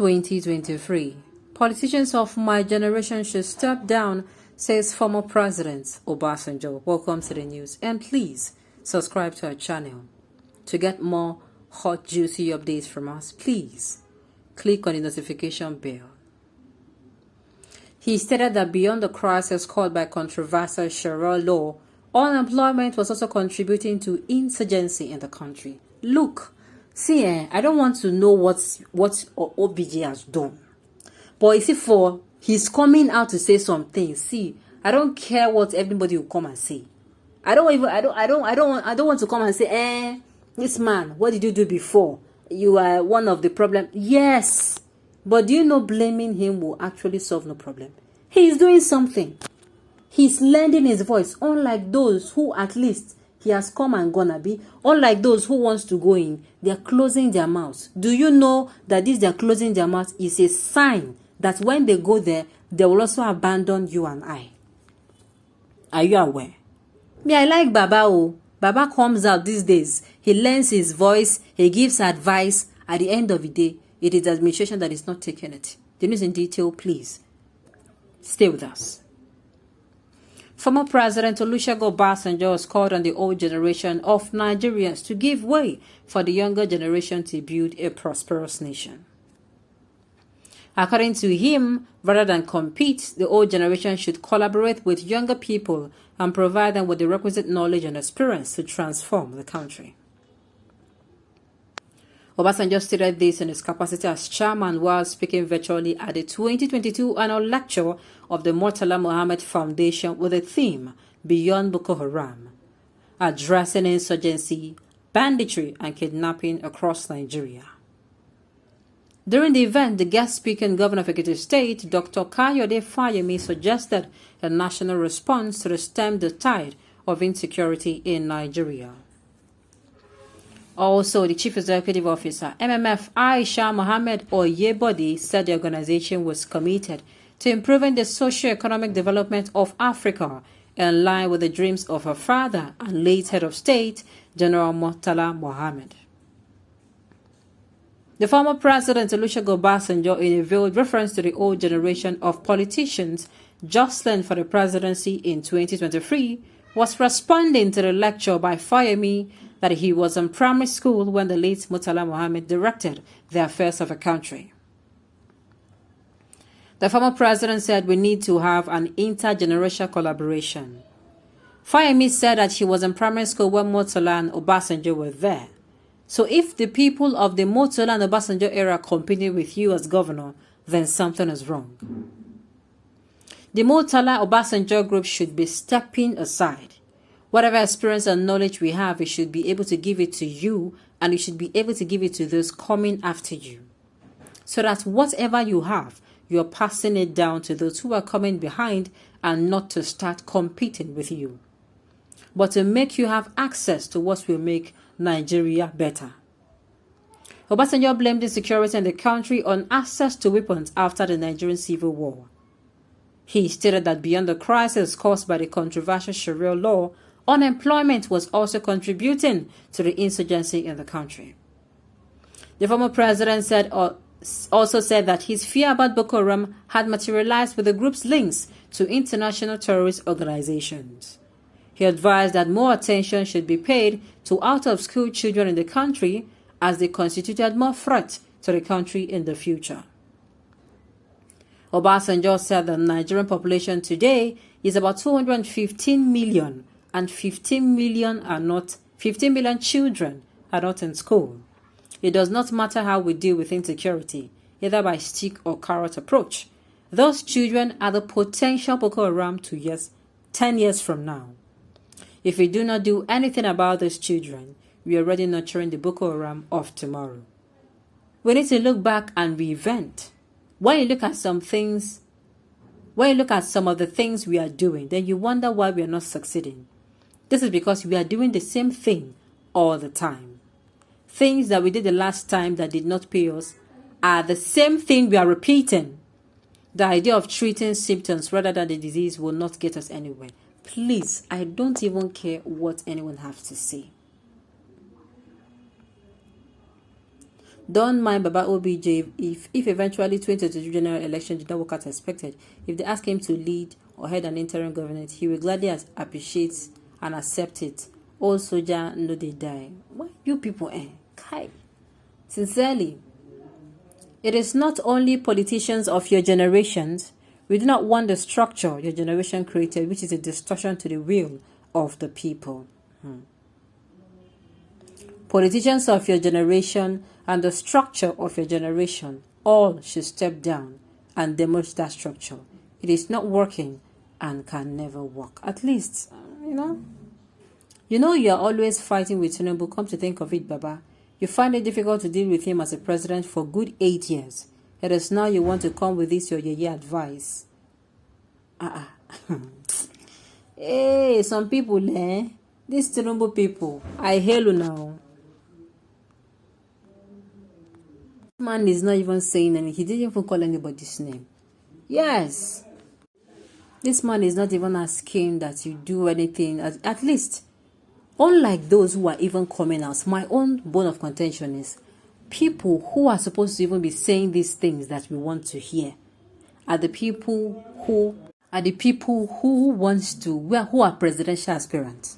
2023. Politicians of my generation should step down, says former President Obasanjo. Welcome to the news, and please subscribe to our channel. To get more hot, juicy updates from us, please click on the notification bell. He stated that beyond the crisis caused by controversial Sharia law, unemployment was also contributing to insurgency in the country. Look, see, I don't want to know what OBJ has done, but you see, for he's coming out to say something. See, I don't care what everybody will come and say. I don't want to come and say, this man, what did you do before? You are one of the problem. Yes, but do you know blaming him will actually solve no problem? He's doing something. He's lending his voice, unlike those who at least he has come and gonna be. Unlike those who wants to go in, they are closing their mouths. Do you know that this they are closing their mouths is a sign that when they go there, they will also abandon you and I? Are you aware? Me, I like Baba. Oh, Baba comes out these days. He lends his voice. He gives advice. At the end of the day, it is the administration that is not taking it. The news in detail, please stay with us. Former President Olusegun Obasanjo has called on the old generation of Nigerians to give way for the younger generation to build a prosperous nation. According to him, rather than compete, the old generation should collaborate with younger people and provide them with the requisite knowledge and experience to transform the country. Obasanjo stated this in his capacity as chairman while speaking virtually at the 2022 annual lecture of the Murtala Muhammad Foundation with the theme Beyond Boko Haram, addressing insurgency, banditry, and kidnapping across Nigeria. During the event, the guest speaking governor of Ekiti State, Dr. Kayode Fayemi, suggested a national response to stem the tide of insecurity in Nigeria. Also, the Chief Executive Officer, MMF Aisha Mohammed Oyebode, said the organization was committed to improving the socio-economic development of Africa in line with the dreams of her father and late head of state, General Murtala Mohammed. The former President Olusegun Obasanjo, in a veiled reference to the old generation of politicians jostling for the presidency in 2023, was responding to the lecture by Fayemi that he was in primary school when the late Murtala Mohammed directed the affairs of a country. The former president said we need to have an intergenerational collaboration. Fayemi said that he was in primary school when Murtala and Obasanjo were there. So if the people of the Murtala and Obasanjo era competed with you as governor, then something is wrong. The Murtala Obasanjo group should be stepping aside. Whatever experience and knowledge we have, we should be able to give it to you, and we should be able to give it to those coming after you. So that whatever you have, you're passing it down to those who are coming behind, and not to start competing with you, but to make you have access to what will make Nigeria better. Obasanjo blamed insecurity in the country on access to weapons after the Nigerian Civil War. He stated that beyond the crisis caused by the controversial Sharia law, unemployment was also contributing to the insurgency in the country. The former president also said that his fear about Boko Haram had materialized with the group's links to international terrorist organizations. He advised that more attention should be paid to out-of-school children in the country as they constituted more threat to the country in the future. Obasanjo said the Nigerian population today is about 215 million, and 15 million children are not in school. It does not matter how we deal with insecurity, either by stick or carrot approach. Those children are the potential Boko Haram 10 years from now. If we do not do anything about those children, we are already nurturing the Boko Haram of tomorrow. We need to look back and reinvent. When you look at some of the things we are doing, then you wonder why we are not succeeding. This is because we are doing the same thing all the time. Things that we did the last time that did not pay us are the same thing we are repeating. The idea of treating symptoms rather than the disease will not get us anywhere. Please, I don't even care what anyone has to say. Don't mind Baba OBJ if eventually 2022 general election did not work out as expected. If they ask him to lead or head an interim government, he will gladly appreciate and accept it. All soldier know they die. Why you people Kai. Sincerely, it is not only politicians of your generations. We do not want the structure your generation created, which is a distortion to the will of the people. Politicians of your generation and the structure of your generation all should step down and demolish that structure. It is not working and can never work. At least, you are always fighting with Tinubu. Come to think of it, Baba, you find it difficult to deal with him as a president for good 8 years. It is now you want to come with this your advice. Hey, some people, these Tinubu people, I hail you now. Man is not even saying anything. He didn't even call anybody's name. Yes. This man is not even asking that you do anything. At least, unlike those who are even coming out, my own bone of contention is people who are supposed to even be saying these things that we want to hear are the people who are presidential aspirants.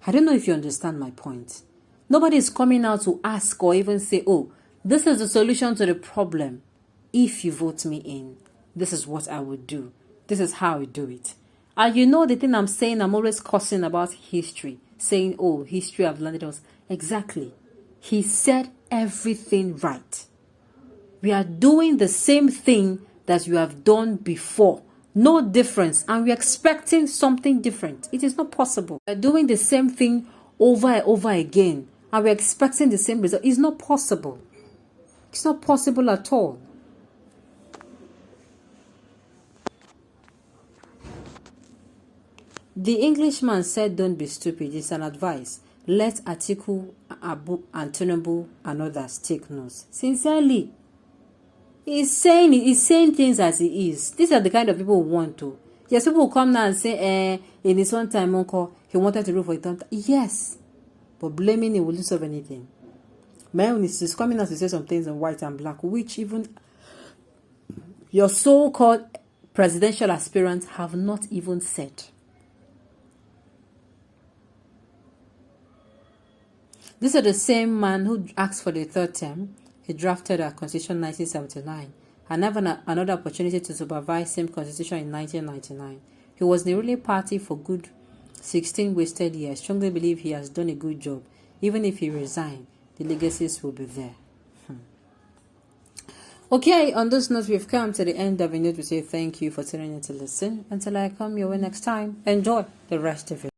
I don't know if you understand my point. Nobody is coming out to ask or even say, oh, this is the solution to the problem. If you vote me in, this is what I would do. This is how I do it. And the thing I'm saying, I'm always cussing about history. Saying, oh, history have landed us. Exactly. He said everything right. We are doing the same thing that you have done before. No difference. And we're expecting something different. It is not possible. We're doing the same thing over and over again. And we're expecting the same result. It's not possible. It's not possible at all. The Englishman said, don't be stupid. It's an advice. Let Atiku, Abu, and Tinubu and others take notes. Sincerely. He's saying things as he is. These are the kind of people who want to. Yes, people will come now and say, in his one time, uncle, he wanted to rule for a time. Yes. But blaming him will not solve anything. Man is coming out to say some things in white and black, which even your so-called presidential aspirants have not even said. These are the same man who asked for the third term. He drafted a constitution in 1979 and have another opportunity to supervise same constitution in 1999. He was in the ruling party for good 16 wasted years. Strongly believe he has done a good job. Even if he resigned, the legacies will be there. Okay, on this note, we've come to the end of the note. We say thank you for tuning in to listen. Until I come your way next time, enjoy the rest of it.